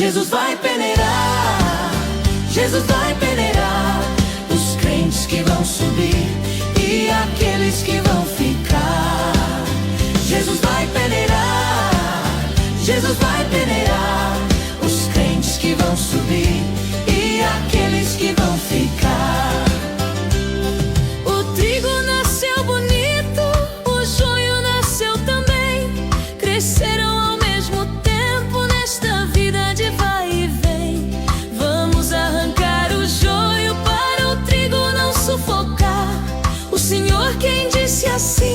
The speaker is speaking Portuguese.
Jesus vai peneirar, Jesus vai peneirar os crentes que vão subir e aqueles que vão ficar. Jesus vai peneirar, Jesus vai peneirar os crentes que vão subir e aqueles que vão ficar. O trigo nasceu bonito, o joio nasceu também, cresceram ao mesmo tempo nesta vida de vai e vem. Vamos arrancar o joio para o trigo não sufocar. O Senhor quem disse assim: